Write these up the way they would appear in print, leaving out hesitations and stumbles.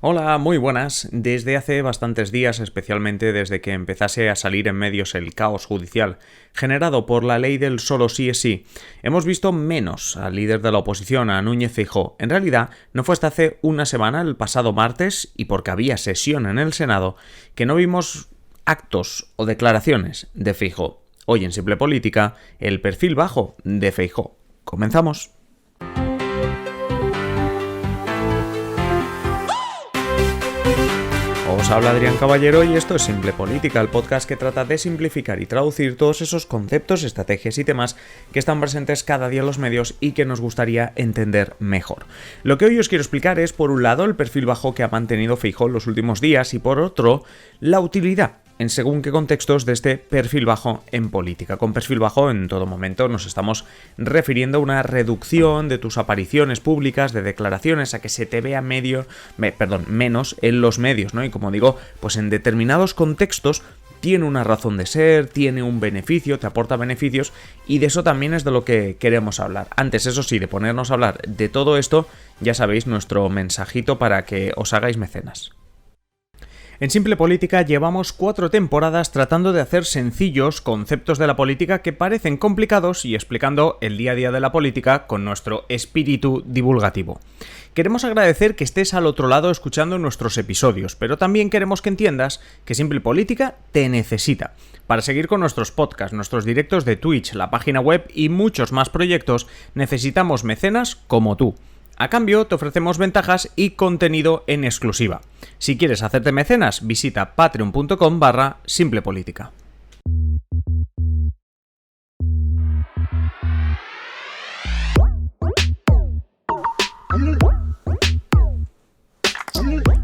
Hola, muy buenas. Desde hace bastantes días, especialmente desde que empezase a salir en medios el caos judicial generado por la ley del solo sí es sí, hemos visto menos al líder de la oposición, a Núñez Feijóo. En realidad, no fue hasta hace una semana, el pasado martes, y porque había sesión en el Senado, que no vimos actos o declaraciones de Feijóo. Hoy en Simple Política, el perfil bajo de Feijóo. Comenzamos. Os habla Adrián Caballero y esto es Simple Política, el podcast que trata de simplificar y traducir todos esos conceptos, estrategias y temas que están presentes cada día en los medios y que nos gustaría entender mejor. Lo que hoy os quiero explicar es, por un lado, el perfil bajo que ha mantenido Feijóo en los últimos días y, por otro, la utilidad en según qué contextos de este perfil bajo en política. Con perfil bajo en todo momento nos estamos refiriendo a una reducción de tus apariciones públicas, de declaraciones, a que se te vea menos en los medios, ¿no? Y como digo, pues en determinados contextos tiene una razón de ser, tiene un beneficio, te aporta beneficios, y de eso también es de lo que queremos hablar. Antes, eso sí, de ponernos a hablar de todo esto, ya sabéis nuestro mensajito para que os hagáis mecenas. En Simple Política llevamos 4 temporadas tratando de hacer sencillos conceptos de la política que parecen complicados y explicando el día a día de la política con nuestro espíritu divulgativo. Queremos agradecer que estés al otro lado escuchando nuestros episodios, pero también queremos que entiendas que Simple Política te necesita. Para seguir con nuestros podcasts, nuestros directos de Twitch, la página web y muchos más proyectos, necesitamos mecenas como tú. A cambio, te ofrecemos ventajas y contenido en exclusiva. Si quieres hacerte mecenas, visita patreon.com/simplepolítica.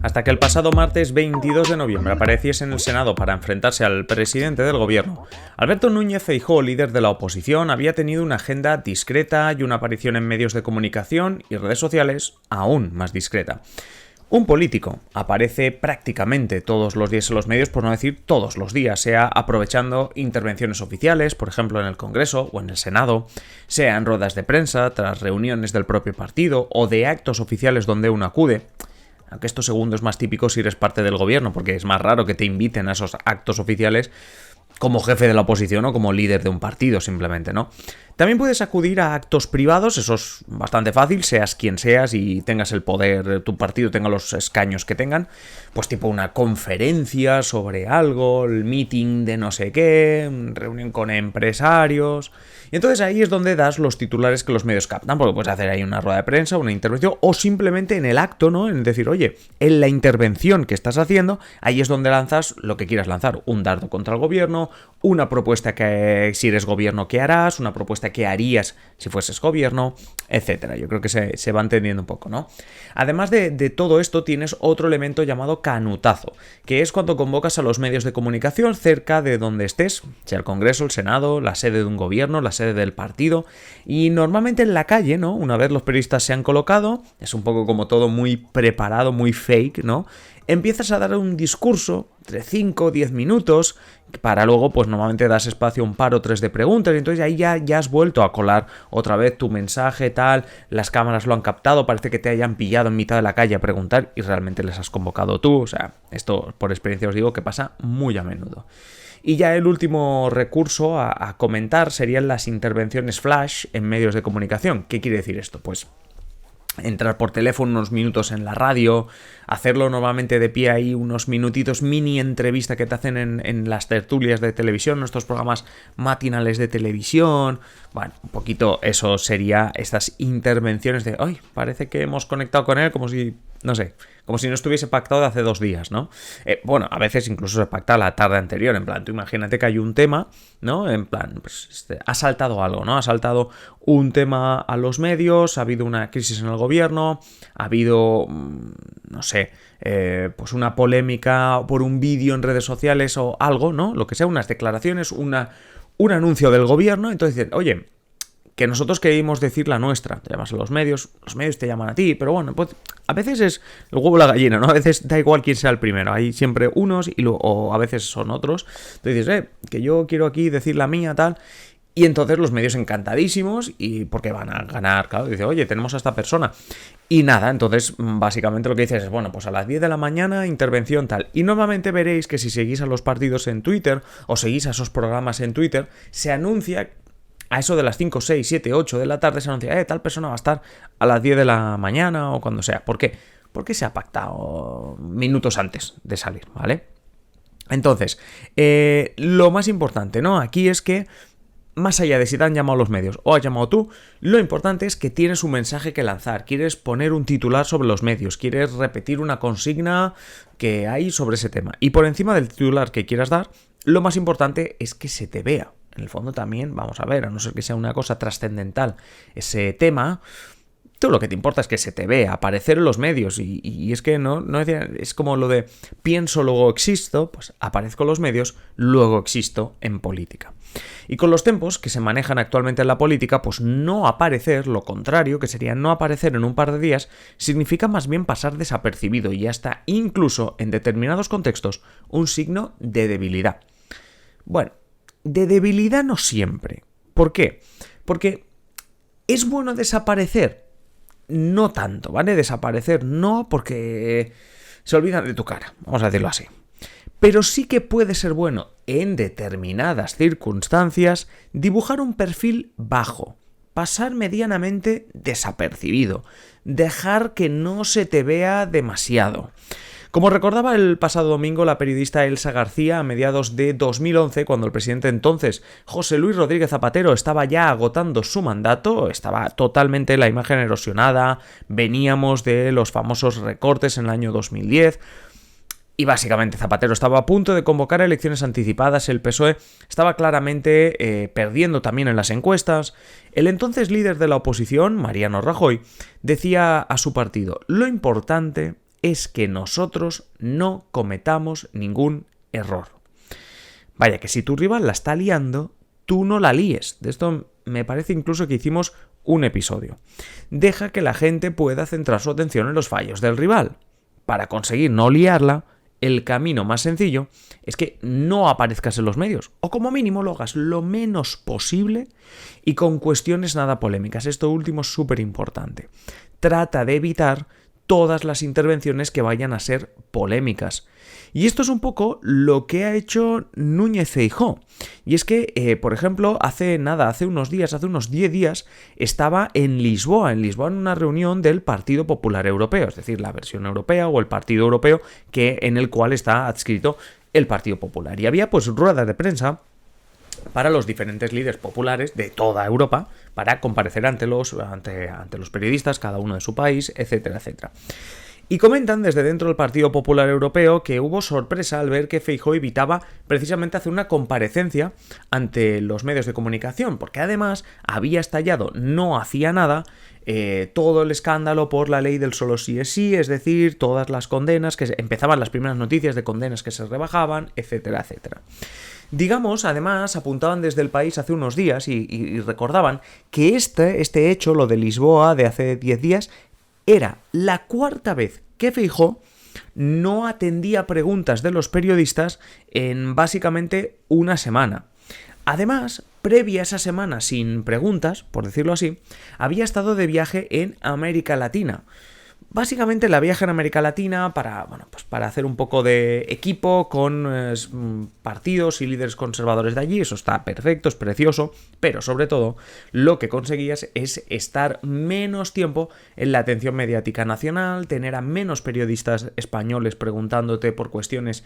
Hasta que el pasado martes 22 de noviembre apareciese en el Senado para enfrentarse al presidente del gobierno, Alberto Núñez Feijóo, líder de la oposición, había tenido una agenda discreta y una aparición en medios de comunicación y redes sociales aún más discreta. Un político aparece prácticamente todos los días en los medios, por no decir todos los días, sea aprovechando intervenciones oficiales, por ejemplo en el Congreso o en el Senado, sea en ruedas de prensa, tras reuniones del propio partido o de actos oficiales donde uno acude. Aunque esto segundo es más típico si eres parte del gobierno, porque es más raro que te inviten a esos actos oficiales como jefe de la oposición o como líder de un partido, simplemente, ¿no? También puedes acudir a actos privados, eso es bastante fácil, seas quien seas y tengas el poder, tu partido tenga los escaños que tengan, pues tipo una conferencia sobre algo, el meeting de no sé qué, reunión con empresarios. Y entonces ahí es donde das los titulares que los medios captan, porque puedes hacer ahí una rueda de prensa, una intervención, o simplemente en el acto, ¿no? En decir, oye, en la intervención que estás haciendo, ahí es donde lanzas lo que quieras lanzar, un dardo contra el gobierno, una propuesta que si eres gobierno, ¿qué harás? Una propuesta que harías si fueses gobierno, etcétera. Yo creo que se va entendiendo un poco, ¿no? Además de todo esto, tienes otro elemento llamado canutazo, que es cuando convocas a los medios de comunicación cerca de donde estés, sea el Congreso, el Senado, la sede de un gobierno, la sede del partido, y normalmente en la calle, ¿no? Una vez los periodistas se han colocado, es un poco como todo muy preparado, muy fake, ¿no? Empiezas a dar un discurso de 5 o 10 minutos, para luego, pues normalmente das espacio a un par o 3 de preguntas, y entonces ahí ya has vuelto a colar otra vez tu mensaje, tal, las cámaras lo han captado, parece que te hayan pillado en mitad de la calle a preguntar y realmente les has convocado tú, o sea, esto por experiencia os digo que pasa muy a menudo. Y ya el último recurso a comentar serían las intervenciones flash en medios de comunicación. ¿Qué quiere decir esto? Pues entrar por teléfono unos minutos en la radio, hacerlo normalmente de pie ahí unos minutitos, mini entrevista que te hacen en las tertulias de televisión, nuestros programas matinales de televisión. Bueno, un poquito eso sería estas intervenciones de, ¡ay! Parece que hemos conectado con él como si, no sé, como si no estuviese pactado de hace 2 días, ¿no? Bueno, a veces incluso se pacta la tarde anterior, en plan, tú imagínate que hay un tema, ¿no? En plan, pues ha saltado algo, ¿no? Ha saltado un tema a los medios, ha habido una crisis en el gobierno, ha habido, no sé, pues una polémica por un vídeo en redes sociales o algo, ¿no? Lo que sea, unas declaraciones, un anuncio del gobierno, entonces dicen, oye, que nosotros queríamos decir la nuestra. Te llamas a los medios te llaman a ti, pero bueno, pues a veces es el huevo o la gallina, ¿no? A veces da igual quién sea el primero, hay siempre unos o a veces son otros. Entonces dices, que yo quiero aquí decir la mía, tal. Y entonces los medios encantadísimos y porque van a ganar, claro, dice, oye, tenemos a esta persona. Y nada, entonces básicamente lo que dices es, bueno, pues a las 10 de la mañana intervención tal. Y normalmente veréis que si seguís a los partidos en Twitter o seguís a esos programas en Twitter, se anuncia a eso de las 5, 6, 7, 8 de la tarde, se anuncia, tal persona va a estar a las 10 de la mañana o cuando sea. ¿Por qué? Porque se ha pactado minutos antes de salir, ¿vale? Entonces, lo más importante, ¿no? Aquí es que más allá de si te han llamado los medios o has llamado tú, lo importante es que tienes un mensaje que lanzar, quieres poner un titular sobre los medios, quieres repetir una consigna que hay sobre ese tema. Y por encima del titular que quieras dar, lo más importante es que se te vea. En el fondo también, vamos a ver, a no ser que sea una cosa trascendental ese tema, todo lo que te importa es que se te vea, aparecer en los medios. Y es que no es como lo de pienso, luego existo, pues aparezco en los medios, luego existo en política. Y con los tiempos que se manejan actualmente en la política, pues no aparecer, lo contrario, que sería no aparecer en un par de días, significa más bien pasar desapercibido y hasta incluso en determinados contextos un signo de debilidad. Bueno, de debilidad no siempre. ¿Por qué? Porque es bueno desaparecer. No tanto, ¿vale? Desaparecer no, porque se olvidan de tu cara, vamos a decirlo así. Pero sí que puede ser bueno, en determinadas circunstancias, dibujar un perfil bajo, pasar medianamente desapercibido, dejar que no se te vea demasiado. Como recordaba el pasado domingo la periodista Elsa García a mediados de 2011, cuando el presidente entonces, José Luis Rodríguez Zapatero, estaba ya agotando su mandato, estaba totalmente la imagen erosionada, veníamos de los famosos recortes en el año 2010... Y básicamente Zapatero estaba a punto de convocar elecciones anticipadas, el PSOE estaba claramente perdiendo también en las encuestas. El entonces líder de la oposición, Mariano Rajoy, decía a su partido, lo importante es que nosotros no cometamos ningún error. Vaya, que si tu rival la está liando, tú no la líes. De esto me parece incluso que hicimos un episodio. Deja que la gente pueda centrar su atención en los fallos del rival. Para conseguir no liarla, el camino más sencillo es que no aparezcas en los medios, o como mínimo lo hagas lo menos posible y con cuestiones nada polémicas. Esto último es súper importante. Trata de evitar todas las intervenciones que vayan a ser polémicas. Y esto es un poco lo que ha hecho Núñez Feijóo. Y es que, por ejemplo, hace unos 10 días, estaba en Lisboa en una reunión del Partido Popular Europeo, es decir, la versión europea o el Partido Europeo en el cual está adscrito el Partido Popular. Y había pues ruedas de prensa para los diferentes líderes populares de toda Europa para comparecer ante los periodistas, cada uno de su país, etcétera, etcétera. Y comentan desde dentro del Partido Popular Europeo que hubo sorpresa al ver que Feijóo evitaba precisamente hacer una comparecencia ante los medios de comunicación, porque además había estallado, no hacía nada, todo el escándalo por la ley del solo sí es sí, es decir, todas las condenas, que empezaban las primeras noticias de condenas que se rebajaban, etcétera, etcétera. Digamos, además, apuntaban desde el país hace unos días y recordaban que este hecho, lo de Lisboa de hace 10 días, era la cuarta vez que Feijóo no atendía preguntas de los periodistas en básicamente una semana. Además, previa a esa semana sin preguntas, por decirlo así, había estado de viaje en América Latina. Básicamente la viaje en América Latina para hacer un poco de equipo con partidos y líderes conservadores de allí, eso está perfecto, es precioso, pero sobre todo lo que conseguías es estar menos tiempo en la atención mediática nacional, tener a menos periodistas españoles preguntándote por cuestiones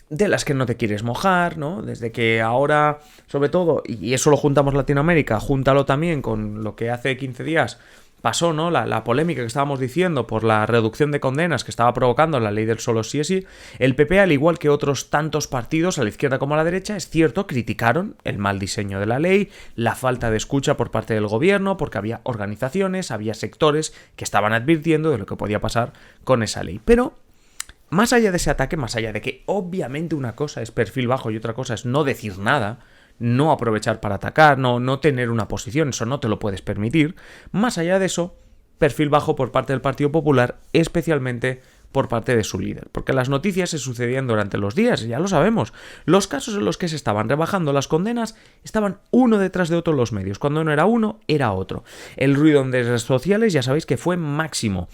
de las que no te quieres mojar, ¿no? Desde que ahora, sobre todo, y eso lo juntamos Latinoamérica, júntalo también con lo que hace 15 días pasó, ¿no? La polémica que estábamos diciendo por la reducción de condenas que estaba provocando la ley del solo sí es sí, el PP, al igual que otros tantos partidos, a la izquierda como a la derecha, es cierto, criticaron el mal diseño de la ley, la falta de escucha por parte del gobierno, porque había organizaciones, había sectores que estaban advirtiendo de lo que podía pasar con esa ley. Pero más allá de ese ataque, más allá de que obviamente una cosa es perfil bajo y otra cosa es no decir nada, no aprovechar para atacar, no tener una posición, eso no te lo puedes permitir. Más allá de eso, perfil bajo por parte del Partido Popular, especialmente por parte de su líder, porque las noticias se sucedían durante los días, ya lo sabemos. Los casos en los que se estaban rebajando las condenas estaban uno detrás de otro en los medios, cuando no era uno, era otro. El ruido en redes sociales ya sabéis que fue máximo.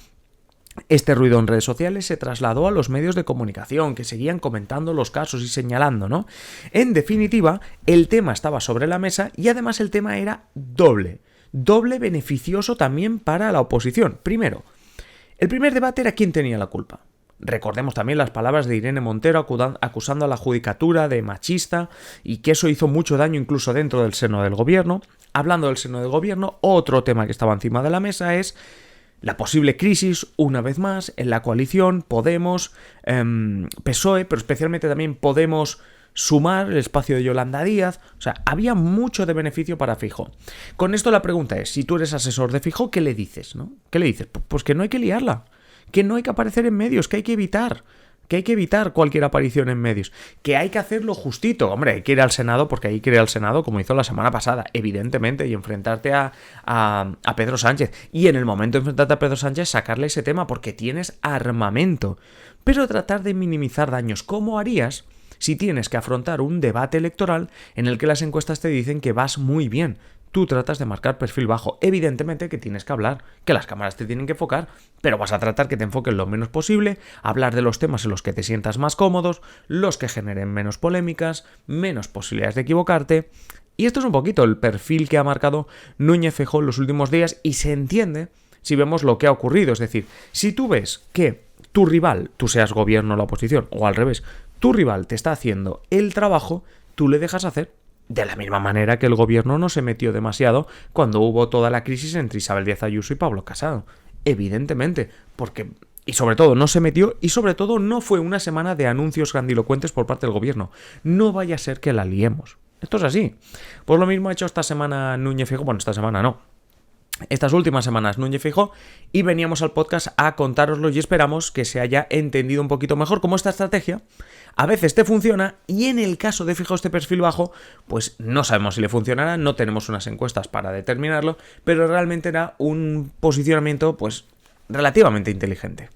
Este ruido en redes sociales se trasladó a los medios de comunicación, que seguían comentando los casos y señalando, ¿no? En definitiva, el tema estaba sobre la mesa y además el tema era doble beneficioso también para la oposición. Primero, el primer debate era quién tenía la culpa. Recordemos también las palabras de Irene Montero acusando a la judicatura de machista y que eso hizo mucho daño incluso dentro del seno del gobierno. Hablando del seno del gobierno, otro tema que estaba encima de la mesa es la posible crisis, una vez más, en la coalición Podemos, PSOE, pero especialmente también Podemos Sumar, el espacio de Yolanda Díaz. O sea, había mucho de beneficio para Feijóo. Con esto la pregunta es, si tú eres asesor de Feijóo, ¿qué le dices, no? ¿Qué le dices? Pues que no hay que liarla, que no hay que aparecer en medios, que hay que evitar cualquier aparición en medios, que hay que hacerlo justito. Hombre, hay que ir al Senado, porque hay que ir al Senado como hizo la semana pasada, evidentemente, y enfrentarte a Pedro Sánchez. Y en el momento de enfrentarte a Pedro Sánchez, sacarle ese tema, porque tienes armamento. Pero tratar de minimizar daños. ¿Cómo harías si tienes que afrontar un debate electoral en el que las encuestas te dicen que vas muy bien? Tú tratas de marcar perfil bajo. Evidentemente que tienes que hablar, que las cámaras te tienen que enfocar, pero vas a tratar que te enfoquen lo menos posible, hablar de los temas en los que te sientas más cómodos, los que generen menos polémicas, menos posibilidades de equivocarte. Y esto es un poquito el perfil que ha marcado Núñez Feijóo en los últimos días y se entiende si vemos lo que ha ocurrido. Es decir, si tú ves que tu rival, tú seas gobierno o la oposición, o al revés, tu rival te está haciendo el trabajo, tú le dejas hacer. De la misma manera que el gobierno no se metió demasiado cuando hubo toda la crisis entre Isabel Díaz Ayuso y Pablo Casado. Evidentemente, porque... Y sobre todo no se metió y sobre todo no fue una semana de anuncios grandilocuentes por parte del gobierno. No vaya a ser que la liemos. Esto es así. Pues lo mismo ha hecho esta semana Núñez Feijóo. Bueno, esta semana no. Estas últimas semanas Núñez Feijóo, y veníamos al podcast a contároslo y esperamos que se haya entendido un poquito mejor cómo esta estrategia a veces te funciona y en el caso de Feijóo este perfil bajo, pues no sabemos si le funcionará, no tenemos unas encuestas para determinarlo, pero realmente era un posicionamiento pues relativamente inteligente.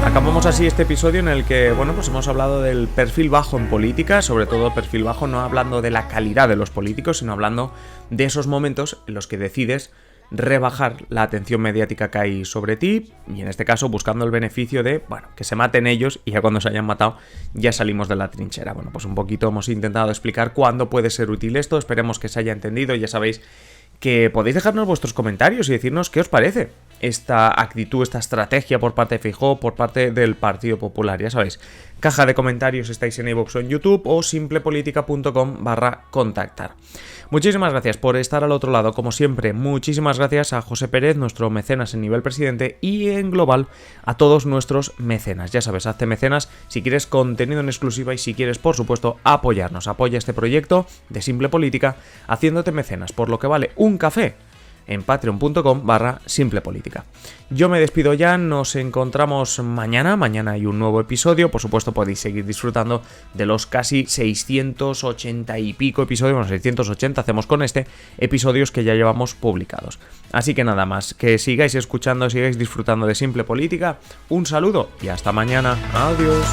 Acabamos así este episodio en el que, bueno, pues hemos hablado del perfil bajo en política, sobre todo perfil bajo, no hablando de la calidad de los políticos, sino hablando de esos momentos en los que decides rebajar la atención mediática que hay sobre ti y en este caso buscando el beneficio de, bueno, que se maten ellos y ya cuando se hayan matado ya salimos de la trinchera. Bueno, pues un poquito hemos intentado explicar cuándo puede ser útil esto, esperemos que se haya entendido. Ya sabéis que podéis dejarnos vuestros comentarios y decirnos qué os parece esta actitud, esta estrategia por parte de Feijóo, por parte del Partido Popular. Ya sabéis, caja de comentarios, estáis en iVoox o en YouTube o simplepolitica.com/contactar. Muchísimas gracias por estar al otro lado, como siempre. Muchísimas gracias a José Pérez, nuestro mecenas en nivel presidente, y en global a todos nuestros mecenas. Ya sabes, hazte mecenas si quieres contenido en exclusiva y si quieres, por supuesto, apoyarnos. Apoya este proyecto de Simple Política haciéndote mecenas, por lo que vale un café en patreon.com/simplepolítica. Yo me despido ya, nos encontramos mañana hay un nuevo episodio, por supuesto podéis seguir disfrutando de los casi 680 y pico episodios, bueno 680 hacemos con episodios que ya llevamos publicados. Así que nada más, que sigáis escuchando, sigáis disfrutando de Simple Política, un saludo y hasta mañana, adiós.